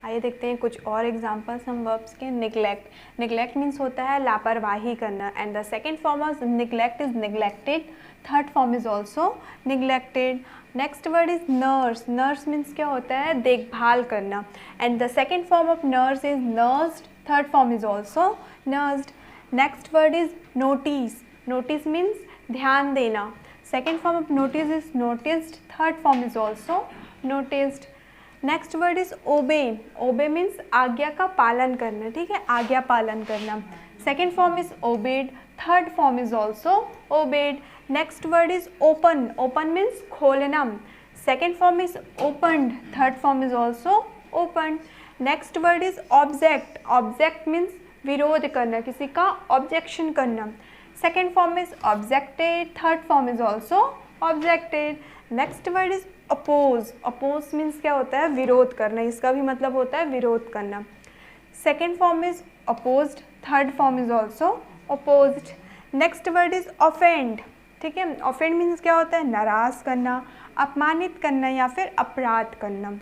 आइए देखते हैं कुछ और एग्जांपल्स हम वर्ब्स के। निगलेक्ट, निगलेक्ट मीन्स होता है लापरवाही करना, and the second form of neglect is neglected, third form is also neglected. Next word is nurse, nurse means क्या होता है देखभाल करना, and the second form of nurse is nursed, third form is also nursed. Next word is notice, notice means ध्यान देना, second form of notice is noticed, third form is also noticed. Next word is obey, obey means आज्ञा का पालन करना, ठीक है, आज्ञा पालन करना, second form is obeyed, third form is also obeyed. Next word is open, open means खोलना, second form is opened, third form is also open. Next word is object, object means विरोध करना, किसी का ऑब्जेक्शन करना, second form is objected, third form is also objected. Next word is oppose, oppose means क्या होता है विरोध करना, इसका भी मतलब होता है विरोध करना, second form is opposed, third form is also opposed. Next word is offend, ठीक है, ऑफेंड मीन्स क्या होता है नाराज करना, अपमानित करना या फिर अपराध करना,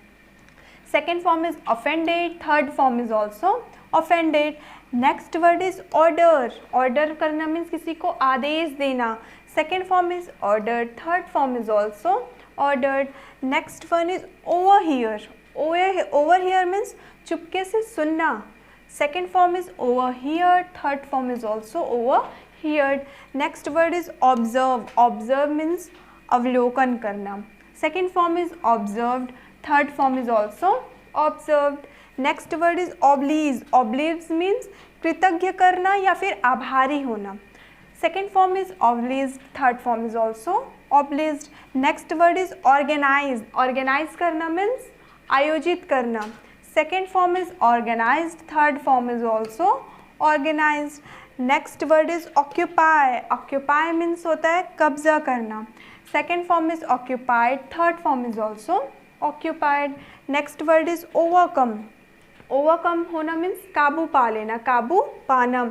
second form is offended, third form is also offended. Next word is order, order करना मीन्स किसी को आदेश देना, second form is order, third form is also ordered. Next one is overhear, overhear means चुपके से सुनना, second form is overhear, third form is also overheard. Next word is observe, observe means अवलोकन करना, second form is observed, third form is also observed. Next word is oblige, oblige means कृतज्ञ करना या फिर आभारी होना, second form is obliged, third form is also obliged. Next word is organise, organise करना means आयोजित करना, second form is organised, third form is also organised. Next word is occupy, occupy means होता है कब्जा करना, second form is occupied, third form is also occupied. Next word is overcome, overcome होना means काबू पा लेना, काबू पाना,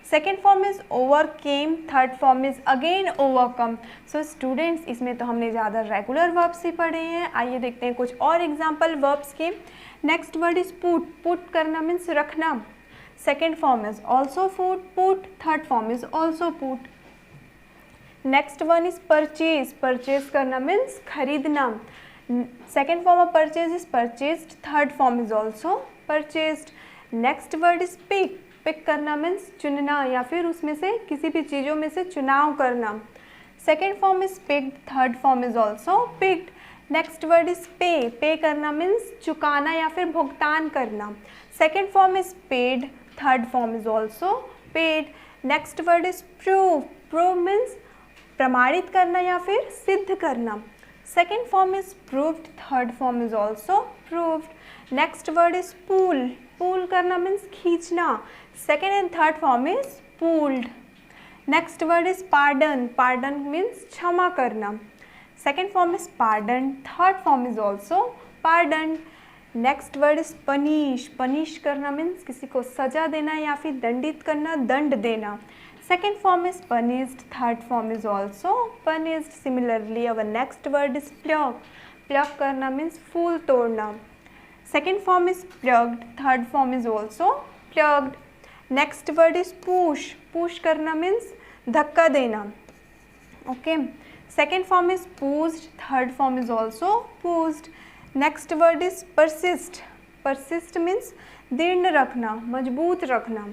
second form is overcame, third form is again overcome. So students इसमें तो हमने ज़्यादा रेगुलर वर्ब्स ही पढ़े हैं, आइए देखते हैं कुछ और एग्जाम्पल वर्ब्स के। Next word is put, put करना मीन्स रखना, second form is also put, third form is also put. Next one is purchase, purchase करना मीन्स खरीदना, second form of purchase is purchased, third form is also purchased. Next word is pick, pick करना means चुनना या फिर उसमें से किसी भी चीज़ों में से चुनाव करना, second form is picked, third form is also picked. Next word is pay, pay करना मीन्स चुकाना या फिर भुगतान करना, second form is paid, third form is also paid. Next word is prove, prove means प्रमाणित करना या फिर सिद्ध करना, second form is proved, third form is also proved. Next word is pull, pull करना मीन्स खींचना, second and third form is pulled. Next word is pardon, pardon means क्षमा करना, second form is pardon, third form is also pardon. Next word is punish, punish करना means किसी को सजा देना या फिर दंडित करना, दंड देना, second form is punished, third form is also punished. Similarly our next word is pluck, pluck करना means फूल तोड़ना, second form is plucked, third form is also plucked. Next word is push, push करना means धक्का देना, okay, second form is pushed, third form is also pushed. Next word is persist, persist means दृढ़ रखना, मजबूत रखना,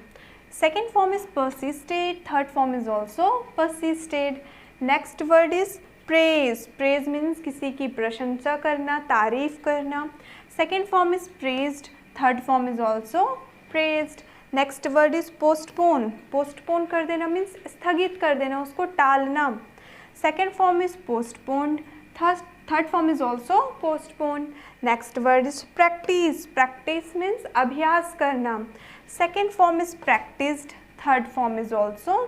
second form is persisted, third form is also persisted. Next word is praise, praise means किसी की प्रशंसा करना, तारीफ करना, second form is praised, third form is also praised. Next word is postpone, postpone कर देना means स्थगित कर देना, उसको टालना, second form is postponed, third form is also postponed. Next word is practice, practice means अभ्यास करना, second form is practiced, third form is also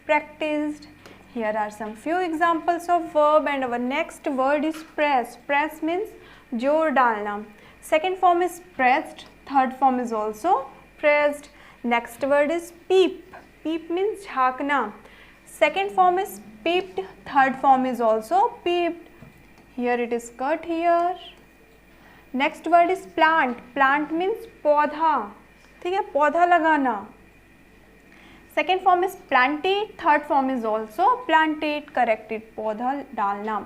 practiced. Here are some few examples of verb and our next word is press, press means जोर डालना, second form is pressed, third form is also pressed. Next word is peep, peep means झाँकना, second form is peeped, third form is also peeped. Here it is cut here. Next word is plant, plant means पौधा, ठीक है, पौधा लगाना। Second form is planted, third form is also planted, corrected, पौधा डालना।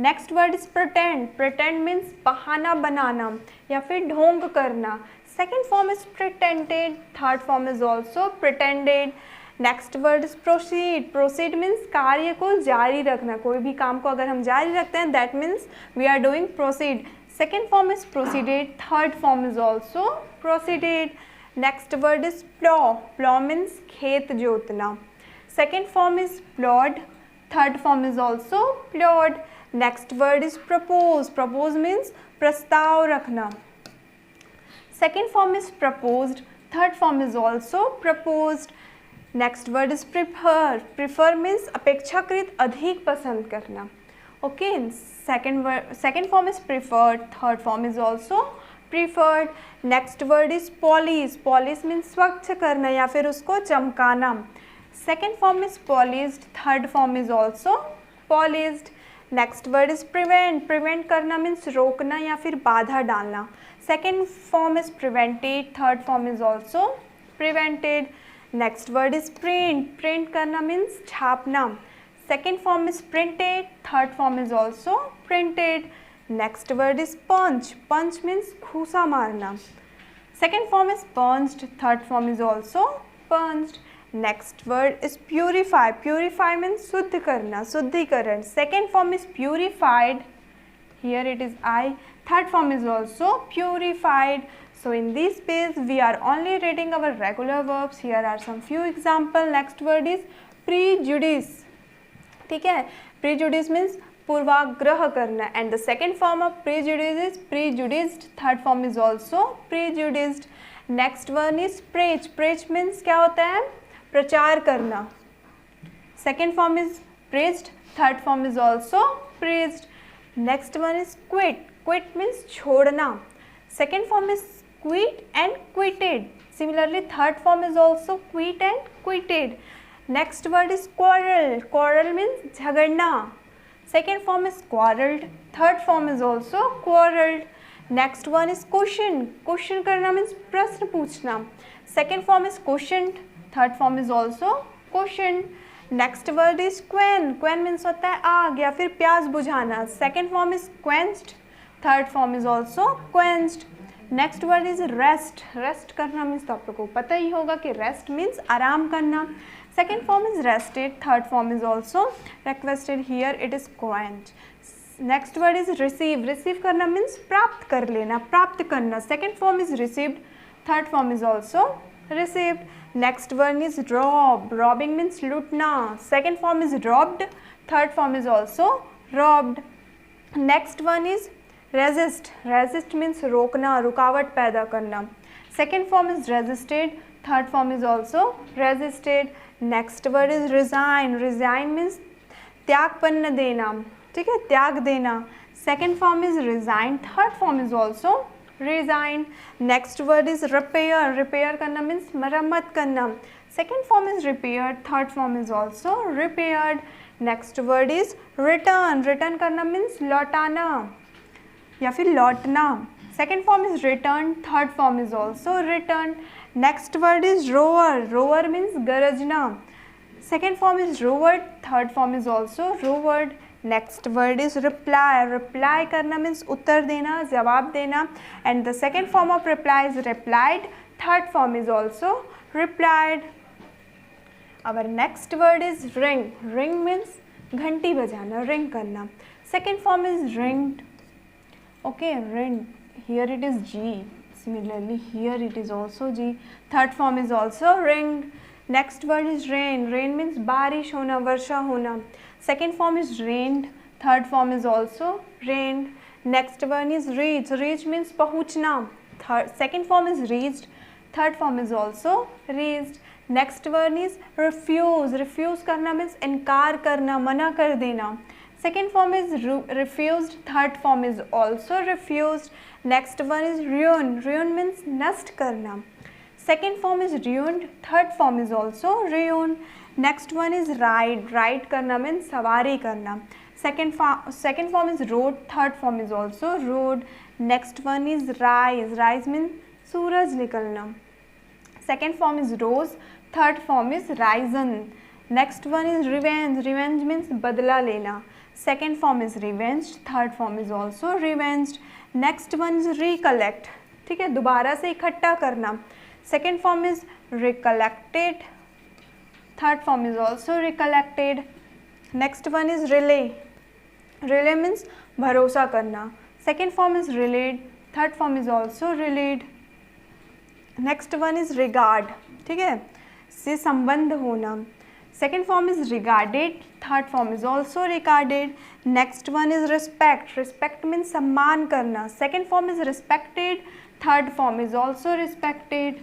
Next word is pretend, pretend means बहाना बनाना या फिर ढोंग करना। Second form is pretended, third form is also pretended. Next word is proceed, proceed means कार्य को जारी रखना, कोई भी काम को अगर हम जारी रखते हैं that means we are doing proceed. Second form is proceeded, third form is also proceeded. Next word is plough, plough means खेत जोतना। Second form is ploughed, third form is also ploughed. Next word is propose, propose means प्रस्ताव रखना। Second form is proposed, third form is also proposed. Next word is prefer, prefer means अपेक्षाकृत अधिक पसंद करना। Okay, second form is preferred, third form is also preferred. Next word is polish, polish means स्वच्छ करना या फिर उसको चमकाना। Second form is polished, third form is also polished. Next word is prevent, prevent करना मीन्स रोकना या फिर बाधा डालना। Second form is prevented, third form is also prevented. Next word is print, print करना मीन्स छापना। Second form is printed, third form is also printed. Next word is punch, punch means घूसा मारना। Second form is punched, third form is also punched. Next word is purify, purify means शुद्ध करना, शुद्धिकरण। Second form is purified, here it is I, third form is also purified. So in this page we are only reading our regular verbs. Here are some few example. Next word is prejudice, ठीक है, prejudice means पूर्वाग्रह करना and the second form of prejudice is prejudiced, third form is also prejudiced. Next one is preach, preach means क्या होता है, प्रचार करना। Second form is preached, third form is also preached. Next one is quit, quit means छोड़ना। Second form is quit and quitted. Similarly, third form is also quit and quitted. Next word is quarrel, quarrel means झगड़ना। Second form is quarrelled, third form is also quarrelled. Next one is question, question करना means प्रश्न पूछना। Second form is questioned, third form is also questioned. Next word is quench, quench means होता है आग या फिर प्यास बुझाना। Second form is quenched, third form is also quenched. Next word is rest, rest करना मीन्स तो आप लोगों को पता ही होगा कि रेस्ट मीन्स आराम करना। Second form is rested, third form is also requested, here it is quench. Next word is receive, receive करना मीन्स प्राप्त कर लेना, प्राप्त करना। Second form is received, third form is also received. Next one is rob, robbing means लूटना। Second form is robbed, third form is also robbed. Next one is resist, resist means रोकना, रुकावट पैदा करना। Second form is resisted, third form is also resisted. Next word is resign, resign means त्यागपन्न देना, ठीक है, त्याग देना। Second form is resign, third form is also resign. Next word is repair, repair करना means मरम्मत करना। Second form is repaired, third form is also repaired. Next word is return, return करना means लौटाना या फिर लौटना। Second form is return, third form is also return. Next word is roar, roar means गरजना। Second form is roared, third form is also roared. Next word is reply, reply करना means उत्तर देना, जवाब देना। And the second form of reply is replied, third form is also replied. Our next word is ring, ring means घंटी बजाना, ring करना। Second form is ringed, okay, ring, here it is G, similarly here it is also G, third form is also ringed. Next word is rain, rain means बारिश होना, वर्षा होना। Second form is rained, third form is also rained. Next one is reach, reach means पहुँचना, second form is reached, third form is also reached. Next one is refuse, refuse करना means इनकार करना, मना कर देना। Second form is refused, third form is also refused. Next one is ruin, ruin means नष्ट करना। Second form is ruined, third form is also ruined. Next one is ride, ride करना means सवारी करना। Second form is rode, third form is also rode. Next one is rise. Rise means सूरज निकलना. Second form is rose. Third form is risen. Next one is revenge. Revenge means बदला लेना. Second form is revenged. Third form is also revenged. Next one is recollect. ठीक है, दोबारा से इकट्ठा करना. Second form is recollected. Third form is also recollected. Next one is relay. Relay means भरोसा करना. Second form is relayed. Third form is also relayed. Next one is regard. ठीक है, से संबंध होना. Second form is regarded. Third form is also regarded. Next one is respect. Respect means सम्मान करना. Second form is respected. Third form is also respected.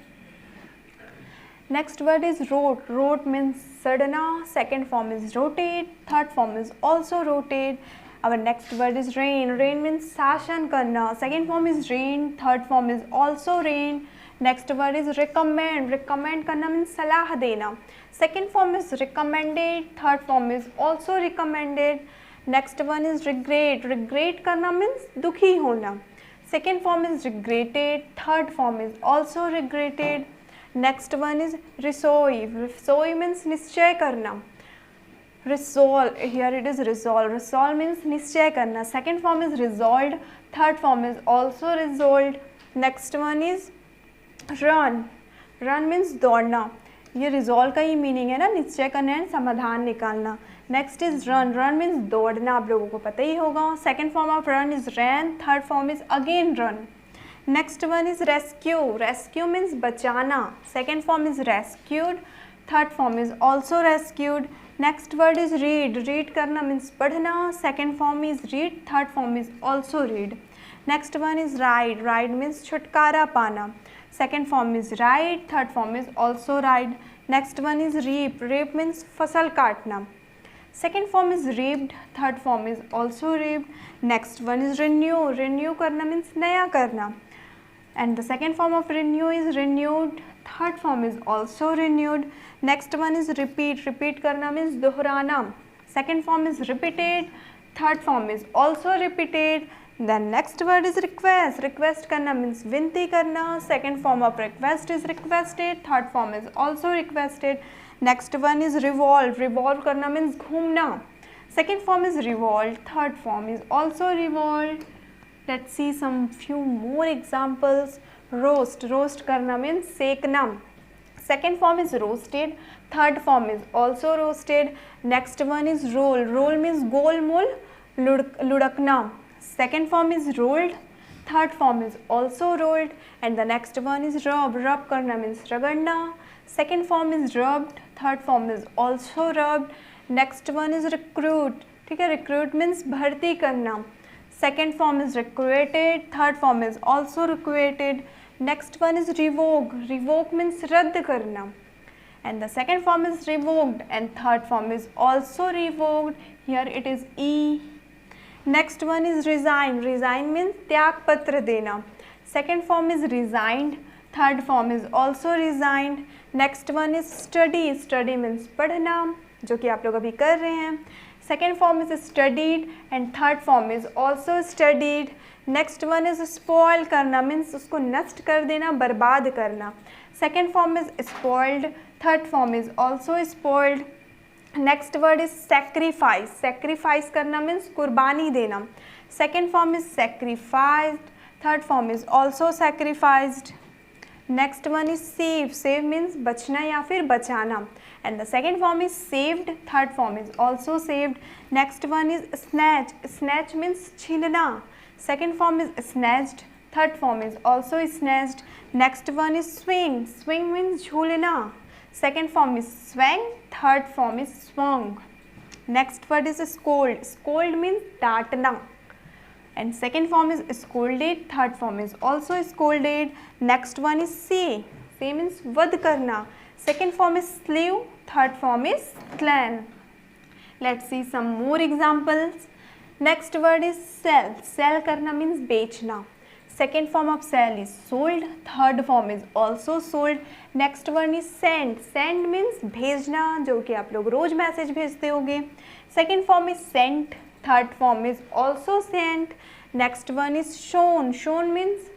Next word is rote. Rote means सड़ना. Second form is rotate. Third form is also rotate. Our next word is rain. Rain means शासन करना. Second form is rain. Third form is also rain. Next word is recommend. Recommend करना means सलाह देना. Second form is recommended. Third form is also recommended. Next one is regret. Regret करना means दुखी होना. Second form is regretted. Third form is also regretted. Next one is resolve. Resolve means निश्चय करना. Resolve, here it is resolve. Resolve means निश्चय करना. Second form is resolved. Third form is also resolved. Next one is run. Run means दौड़ना. ये resolve का ही meaning है ना, निश्चय करना है, समाधान निकालना. Next is run. Run means दौड़ना, आप लोगों को पता ही होगा. Second form of run is ran. Third form is again run. Next one is rescue. Rescue means बचाना. Second form is rescued. Third form is also rescued. Next word is read. Read करना means पढ़ना. Second form is read. Third form is also read. Next one is ride. Ride means छुटकारा पाना. Second form is ride. Third form is also ride. Next one is reap. Reap means फसल काटना. Second form is reaped. Third form is also reaped. Next one is renew. Renew करना means नया करना. And the second form of renew is renewed. Third form is also renewed. Next one is repeat. Repeat करना means दोहराना. Second form is repeated. Third form is also repeated. Then next word is request. Request करना means विनती करना. Second form of request is requested. Third form is also requested. Next one is revolve. Revolve करना means घूमना. Second form is revolved. Third form is also revolved. Let's see some few more examples. Roast. Roast करना means सेकना. Second form is roasted. Third form is also roasted. Next one is roll. Roll means goal mole लुढ़कना. Second form is rolled. Third form is also rolled. And the next one is rub. Rub करना means रगड़ना. Second form is rubbed. Third form is also rubbed. Next one is recruit. ठीक है, recruit means भर्ती करना. Second form is recruited. Third form is also recruited. Next one is revoke. Revoke means रद्द करना. And the second form is revoked. And third form is also revoked. Here it is E. Next one is resign. Resign means त्याग पत्र देना. Second form is resigned. Third form is also resigned. Next one is study. Study means पढ़ना, जो कि आप लोग अभी कर रहे हैं. Second form is studied and third form is also studied. Next one is spoil करना means उसको नष्ट कर देना, बर्बाद करना. Second form is spoiled. Third form is also spoiled. Next word is sacrifice. Sacrifice करना means कुर्बानी देना. Second form is sacrificed. Third form is also sacrificed. Next one is save. Save means बचना या फिर बचाना. And the second form is saved. Third form is also saved. Next one is snatch. Snatch means छीनना. Second form is snatched. Third form is also snatched. Next one is swing. Swing means झूलना. Second form is swang. Third form is swung. Next word is scold. Scold means डांटना. And second form is scolded. Third form is also scolded. Next one is say. Say means वध करना. Second form is slew. Third form is slain. Let's see some more examples. Next word is sell. Sell करना means बेचना. Second form of sell is sold. Third form is also sold. Next one is send. Send means भेजना, जो कि आप लोग रोज message भेजते होगे. Second form is sent. Third form is also sent. Next one is shone. Shone means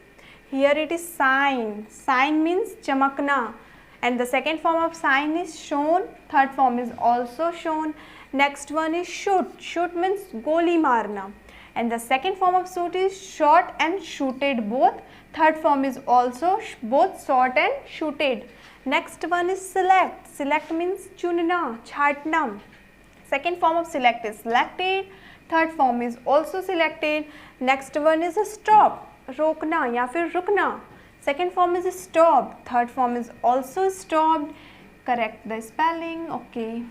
here it is shine. Shine means chamakna. And the second form of shine is shone. Third form is also shone. Next one is shoot. Shoot means goli marna. And the second form of shoot is shot and shooted both. Third form is also both shot and shooted. Next one is select. Select means chunna, chhatna. Second form of select is selected. Third form is also selected. Next one is stop. रोकना या फिर रुकना. Second form is stop. Third form is also stopped. Correct the spelling. Okay.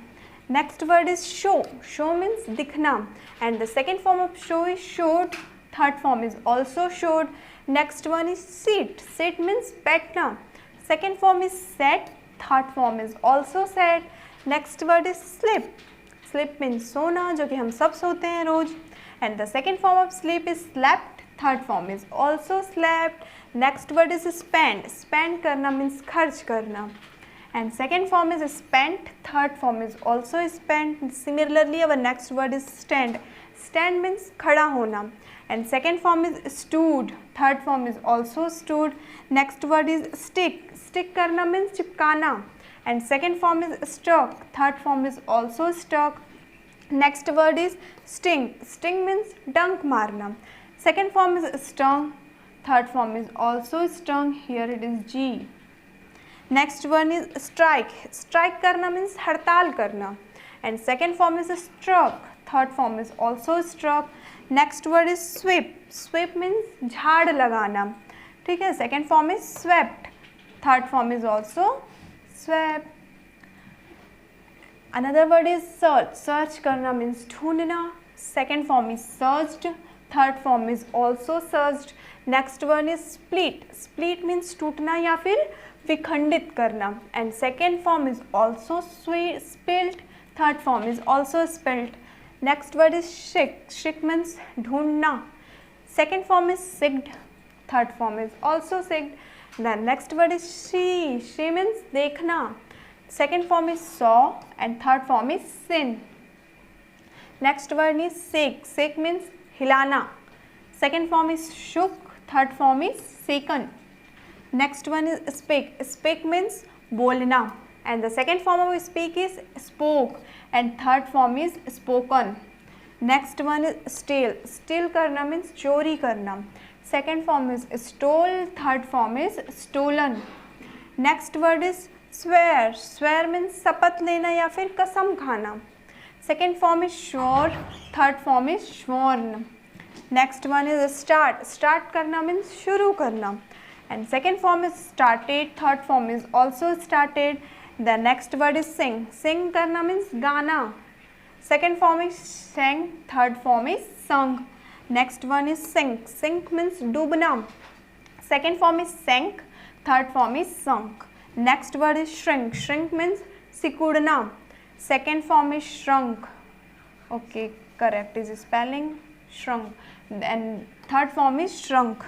Next word is show. Show means दिखना. And the second form of show is showed. Third form is also showed. Next one is sit. Sit means बैठना. Second form is sat. Third form is also sat. Next word is sleep. Sleep means सोना, जो कि हम सब सोते हैं रोज. And the second form of sleep is slept. Third form is also slept. Next word is spend. Spend करना means खर्च करना. And second form is spent. Third form is also spent. Similarly, our next word is stand. Stand means खड़ा होना. And second form is stood. Third form is also stood. Next word is stick. Stick करना means चिपकाना. And second form is stuck. Third form is also stuck. Next word is sting. Sting means डंक मारना. Second form is stung. Third form is also stung. Here it is G. Next one is strike. Strike करना means हड़ताल करना. And second form is struck. Third form is also struck. Next word is sweep. Sweep means झाड़ लगाना. ठीक है. Second form is swept. Third form is also swept. Another word is search. Search करना means ढूंढना. Second form is searched. Third form is also searched. Next one is split. Split means टूटना या फिर विखंडित करना. And second form is also spilt. Third form is also spilt. Next word is shake. Shake means ढूंढना. Second form is sigged. Third form is also sigged. Then next word is she. She means देखना. Second form is saw and third form is sin. Next word is shake. Shake means हिलाना. Second form is shook. Third form is shaken. Next one is speak. Speak means बोलना. And the second form of speak is spoke. And third form is spoken. Next one is steal. Steal करना means चोरी करना. Second form is stole. Third form is stolen. Next word is swear. Swear means शपथ लेना या फिर कसम खाना. Second form is swore. Third form is sworn. Next one is start. Start करना means शुरू करना. And second form is started. Third form is also started. The next word is sing. Sing करना means गाना. Second form is sang. Third form is sung. Next one is sink. Sink means Dumna. Second form is sank. Third form is sunk. Next word is shrink. Shrink means सिकुड़ना. Second form is shrunk. Okay, correct is spelling shrunk. And third form is shrunk.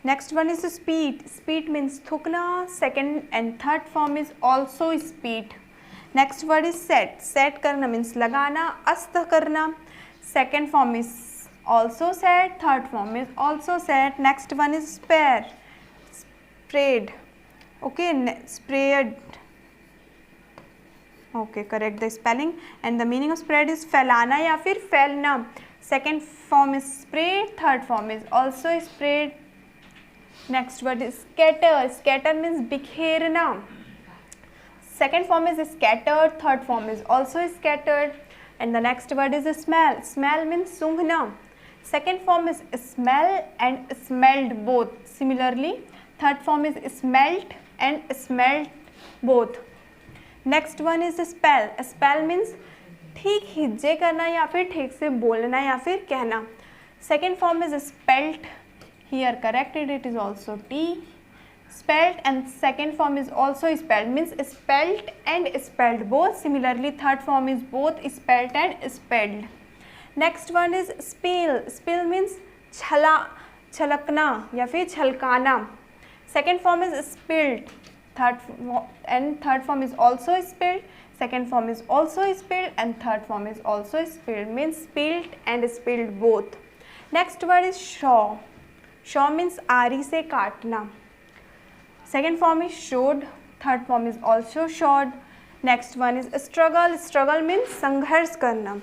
Next one is speed. Speed means थूकना. Second and third form is also speed. Next word is set. Set करना means लगाना, अस्त करना. Second form is also set. Third form is also set. Next one is spare. Sprayed. Okay, sprayed. Okay, correct the spelling. And the meaning of spread is फैलाना या फिर फैलना. Second form is sprayed. Third form is also sprayed. Next word is scatter. Scatter means बिखेरना. Second form is scattered. Third form is also scattered. And the next word is smell. Smell means सूंघना. Second form is smell and smelled both. Similarly, third form is smelt and smelled both. Next one is spell. Spell means ठीक हिज्जे करना या फिर ठीक से बोलना या फिर कहना. Second form is spelt. Here corrected it is also T. Spelt and second form is also spelled means spelt and spelled both. Similarly, third form is both spelt and spelled. Next one is spill. Spill means छलकना या फिर छलकाना. Second form is spilled. Third form is also spilled. Second form is also spilled and third form is also spilled means spilled and spilled both. Next word is saw. Saw means आरी से काटना. Second form is sawed. Third form is also sawed. Next one is struggle. Struggle means संघर्ष करना.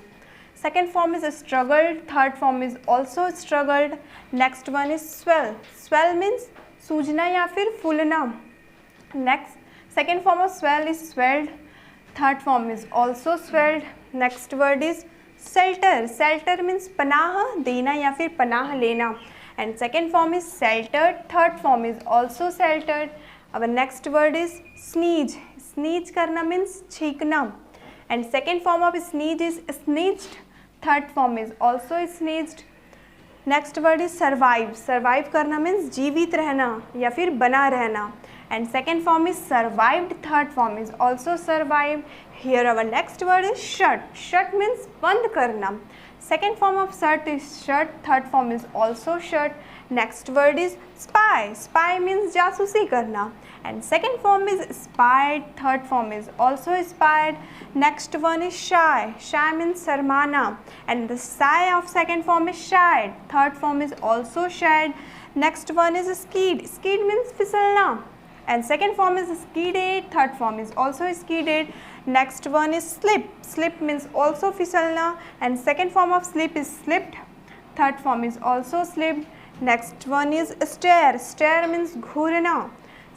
Second form is struggled. Third form is also struggled. Next one is swell. Swell means सूजना या फिर फूलना. Next second form of swell is swelled. Third form is also swelled. Next word is shelter. Shelter means पनाह देना या फिर पनाह लेना. And second form is sheltered. Third form is also sheltered. अब next word is sneeze. Sneeze करना means छींकना. And second form of sneeze is sneezed. Third form is also sneezed. Next word is survive. Survive करना means जीवित रहना या फिर बना रहना. And second form is survived. Third form is also survived. Here our next word is shut. Shut means बंद करना. Second form of shut is shut. Third form is also shut. Next word is spy. Spy means जासूसी करना. And second form is spied. Third form is also spied. Next one is shy. Shy means शर्माना. And the shy of second form is shied. Third form is also shied. Next one is skid. Skid means फिसलना. And second form is skidded. Third form is also skidded. Next one is slip. Slip means also फिसलना. And second form of slip is slipped. Third form is also slipped. Next one is stare. Stare means घूरना.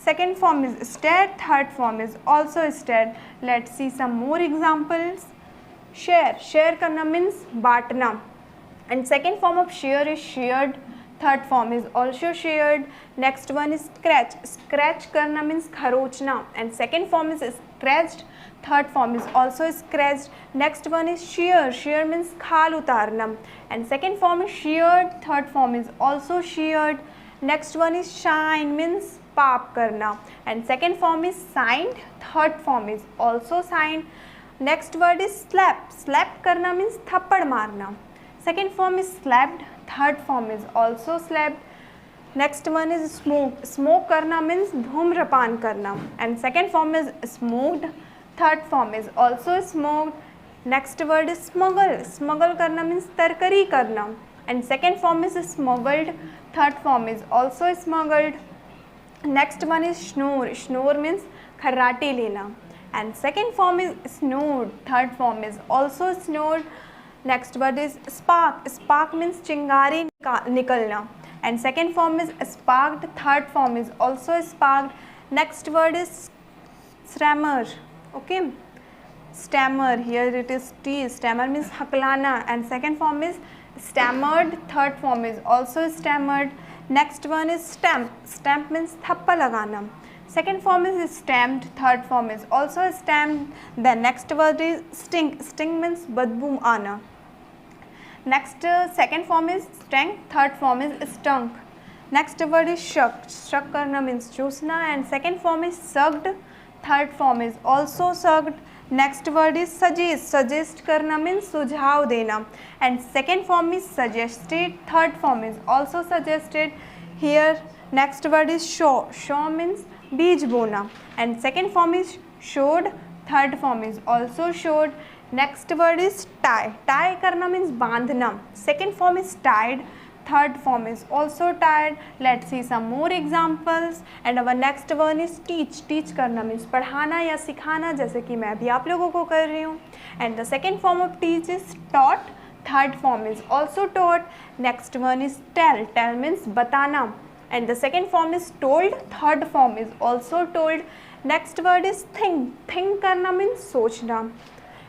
Second form is stare. Third form is also stare. Let's see some more examples. Share. Share करना means बांटना. And second form of share is shared. Third form is also shared. Next one is scratch. Scratch करना means खरोचना. And second form is scratched. Third form is also scratched. Next one is shear. shear means खाल उतारना. And second form is sheared. Third form is also sheared. Next one is shine means पाप करना. And second form is signed. Third form is also signed. Next word is slap. slap करना means थप्पड़ मारना. Second form is slapped. Third form is also slapped. Next one is smoke. Smoke करना means धूम्रपान करना. And second form is smoked. Third form is also smoked. Next word is smuggle. Smuggle करना means तरकरी करना. And second form is smuggled. Third form is also smuggled. Next one is snore. snore means खर्राटे लेना. And second form is snored. Third form is also snored. Next word is spark. spark means चिंगारी निकलना. And second form is sparked. Third form is also sparked. Next word is stammer. Okay, stammer. Here it is T. Stammer means हकलाना. And second form is stammered. Third form is also stammered. Next one is stamp. Stamp means थप्पा लगाना. Second form is stamped. Third form is also stamped. Then next word is sting. Sting means बदबू आना. Next second form is stank. Third form is stunk. Next word is suck. Suck करना means चूसना. And second form is sucked. Third form is also sucked. Next word is suggest. suggest करना means सुझाव देना. And second form is suggested. Third form is also suggested. Here next word is show. show means बीज बोना. And second form is showed. Third form is also showed. Next word is tie. tie करना means बांधना. Second form is tied. Third form is also tied. Let's see some more examples. And our next one is teach. Teach करना means पढ़ाना या सिखाना, जैसे कि मैं भी आप लोगों को कर रही हूँ. And the second form of teach is taught. Third form is also taught. Next one is tell. Tell means बताना. And the second form is told. Third form is also told. Next word is think. Think करना means सोचना.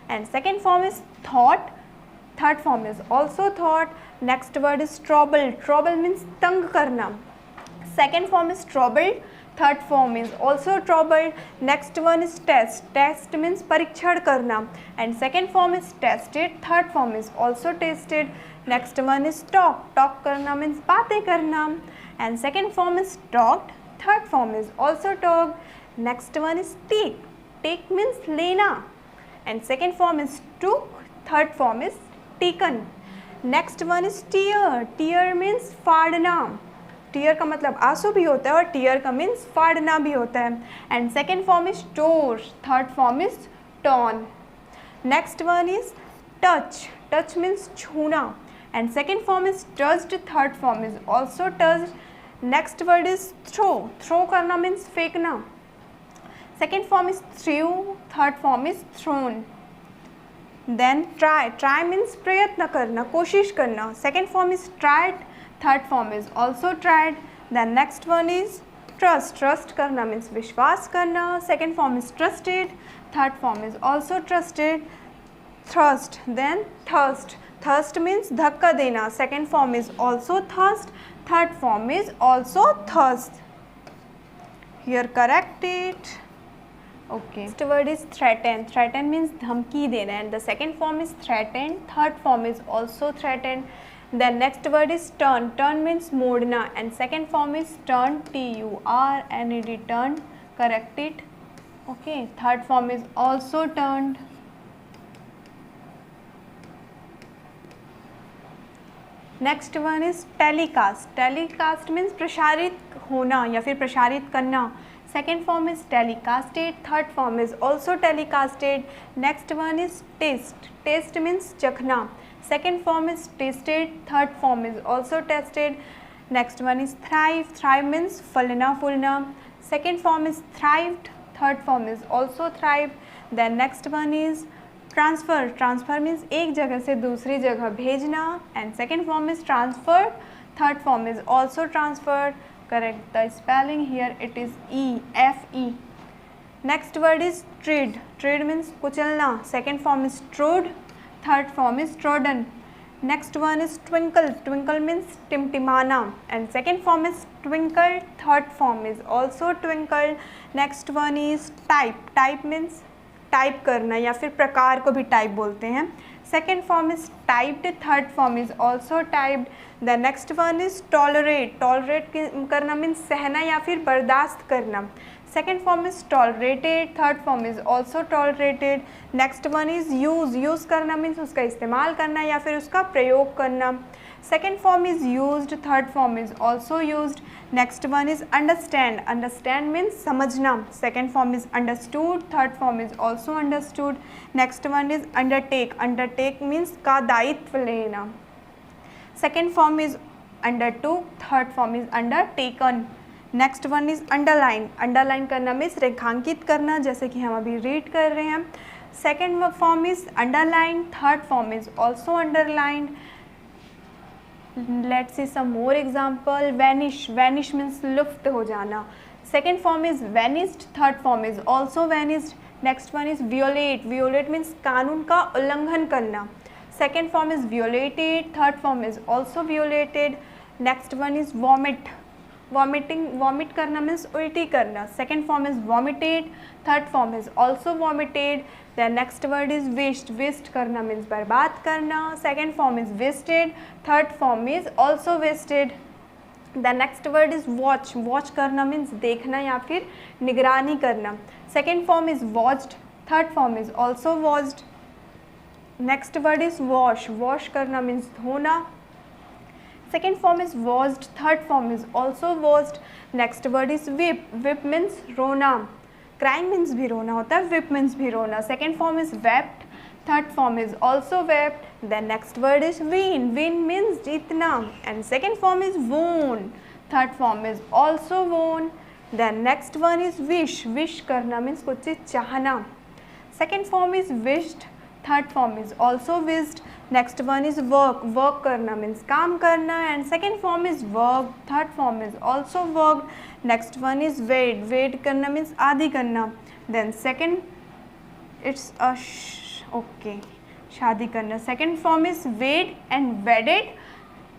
And second form is thought. Third form is also thought. Next word is trouble. Trouble means तंग करना. Second form is troubled. Third form is also troubled. Next one is test. Test means परीक्षण करना. And second form is tested. Third form is also tested. Next one is talk. Talk करना means बातें करना. And second form is talked. Third form is also talked. Next one is take. Take means लेना. And second form is took. Third form is taken. Next one is tear. Tear means फाड़ना. Tear का मतलब आंसू भी होता है और tier का मीन्स फाड़ना भी होता है. And second form is tore. Third form is torn. Next one is touch. Touch means छूना. and second form is touched, third form is also touched. Next word is throw. Throw करना means फेंकना. Second form is threw, third form is thrown. Then try. Try means प्रयत्न करना, कोशिश करना. Second form is tried, third form is also tried. Then next one is trust. Trust करना means विश्वास करना. Second form is trusted, third form is also trusted. Thrust. Then thirst. Thirst means धक्का देना. Second form is also thirst, third form is also thirst. Here correct it. Okay. Next word is threaten. Threaten means धमकी देना, and the second form is threatened, third form is also threatened. Then next word is turn. Turn means मोड़ना, and second form is turn, T-U-R-N-E-D, turn. Correct it. Okay. Third form is also turned. Next one is telecast. Telecast means प्रसारित होना या फिर प्रसारित करना. Second form is telecasted, third form is also telecasted. Next one is taste. Taste means चखना. Second form is tasted, third form is also tasted. Next one is thrive. Thrive means फलना फूलना. Second form is thrived, third form is also thrive. Then next one is transfer. Transfer means एक जगह से दूसरी जगह भेजना, and second form is transferred, third form is also transferred. Correct the spelling here, it is E-F-E. Next word is tread. Tread means कुचलना. Second form is trod, third form is trodden. Next one is twinkle. Twinkle means टिमटिमाना, and second form is twinkle, third form is also twinkle. Next one is type. Type means type करना या फिर प्रकार को भी type बोलते हैं. Second form is typed, third form is also typed. The next one is tolerate. Tolerate करना means सहना या फिर बर्दाश्त करना. Second form is tolerated, third form is also tolerated. Next one is use. Use करना means उसका इस्तेमाल करना या फिर उसका प्रयोग करना. Second form is used, third form is also used. Next one is understand. Understand means समझना. Second form is understood, third form is also understood. Next one is undertake. Undertake means का दायित्व लेना. Second form is undertook, third form is undertaken. Next one is underline. Underline करना means रेखांकित करना, जैसे कि हम अभी रीड कर रहे हैं. Second form is underline, third form is also underlined. Let's see some more example. Vanish. Vanish means लुप्त हो जाना. Second form is vanished, third form is also vanished. Next one is violate. Violate means कानून का उल्लंघन करना. Second form is violated, third form is also violated. Next one is vomit. Vomiting. Vomit करना means उल्टी करना. Second form is vomited, third form is also vomited. Then next word is waste. Waste करना means बर्बाद करना. Second form is wasted, third form is also wasted. The next word is watch. Watch करना means देखना या फिर निगरानी करना. Second form is watched, third form is also watched. Next word is wash. Wash करना means धोना. Second form is washed, third form is also washed. Next word is whip. Whip means रोना. Crying means भी रोना होता है, whip means भी रोना. Second form is wept, third form is also wept. Then next word is win. Win means जीतना, and second form is won, third form is also won. Then next one is wish. Wish करना means कुछ चीज़ चाहना. Second form is wished, third form is also wished. Next one is work. Work करना means काम करना, and second form is worked, third form is also worked. Next one is wed. Wed करना means आदि करना. Then second it's a okay शादी करना. Second form is wed and wedded,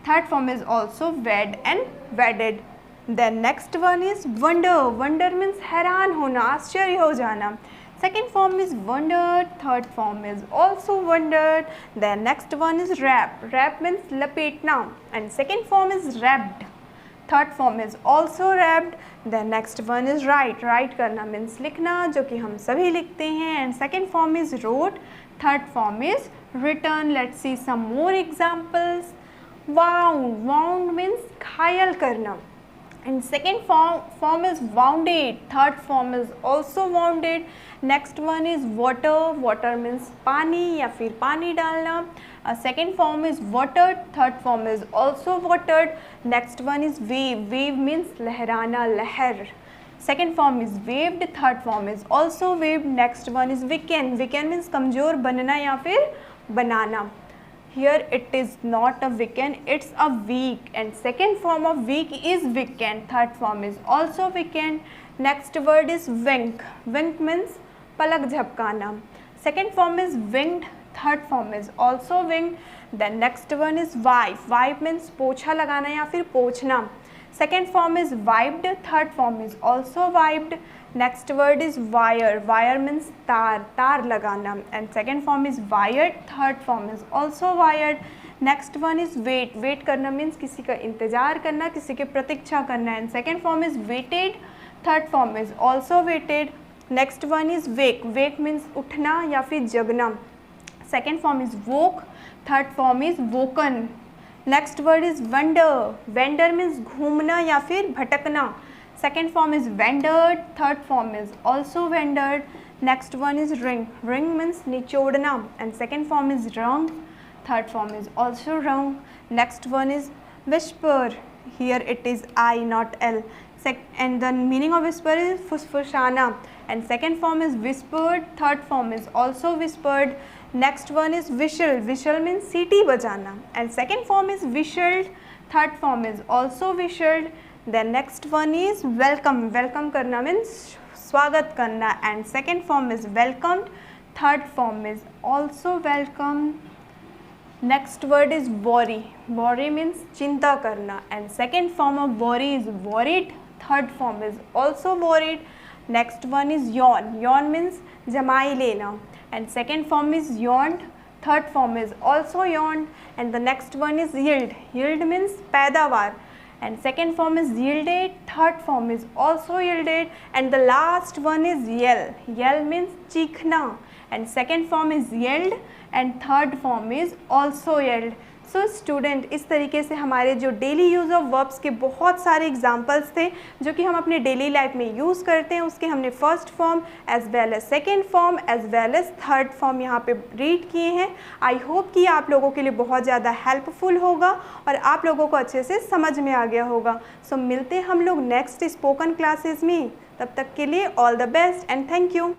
third form is also wed and wedded. Then next one is wonder. Wonder means हैरान होना, आश्चर्य हो जाना. Second form is wondered, third form is also wondered. Then next one is wrap. Wrap means लपेटना, and second form is wrapped, third form is also wrapped. Then next one is write. Write करना means लिखना, जो कि हम सभी लिखते हैं, and second form is wrote, third form is written. Let's see some more examples. Wound. Wound means घायल करना. and second form is wounded, third form is also wounded. Next one is water means पानी या फिर पानी डालना. Second form is watered, third form is also watered. Next one is wave means लहराना, लहर. Second form is waved, third form is also waved. Next one is weaken means कमज़ोर बनना या फिर बनाना. Here it is not a weaken, it's a weak, and second form of weak is weakened, third form is also weakened. Next word is wink means Palak झपकाना. Second form is winged, third form is also winged. Then next one is wipe means पोछा लगाना या फिर पोछना. Second form is wiped, third form is also wiped. Next word is wire means तार लगाना, and second form is wired, third form is also wired. Next one is wait करना means किसी का इंतज़ार करना, किसी के प्रतीक्षा करना, and second form is waited, third form is also waited. Next one is wake means उठना या फिर जगना. Second form is woke, third form is woken. Next word is wander means घूमना या फिर भटकना. Second form is wandered, third form is also wandered. Next one is ring means निचोड़ना, and second form is wrong, third form is also wrong. Next one is whisper, here it is I not L, and the meaning of whisper is फुसफुसाना, and second form is whispered, third form is also whispered. Next one is whistle means सीटी बजाना, and second form is whistled, third form is also whistled. Then next one is welcome करना means स्वागत करना, and second form is welcomed, third form is also welcomed. Next word is worry means चिंता करना, and second form of worry is worried, third form is also worried. Next one is yawn means जमाई लेना, and second form is yawned, third form is also yawned. And the next one is yield means पैदावार, and second form is yielded, third form is also yielded. And the last one is yell means चीखना, and second form is yelled, and third form is also yelled. So student, इस तरीके से हमारे जो daily use of verbs के बहुत सारे examples थे जो कि हम अपने डेली लाइफ में यूज़ करते हैं, उसके हमने first form as well as second form as well as third form यहाँ पे रीड किए हैं. आई होप कि आप लोगों के लिए बहुत ज़्यादा हेल्पफुल होगा और आप लोगों को अच्छे से समझ में आ गया होगा. सो मिलते हैं हम लोग नेक्स्ट स्पोकन क्लासेस में. तब तक के लिए all the best and thank you.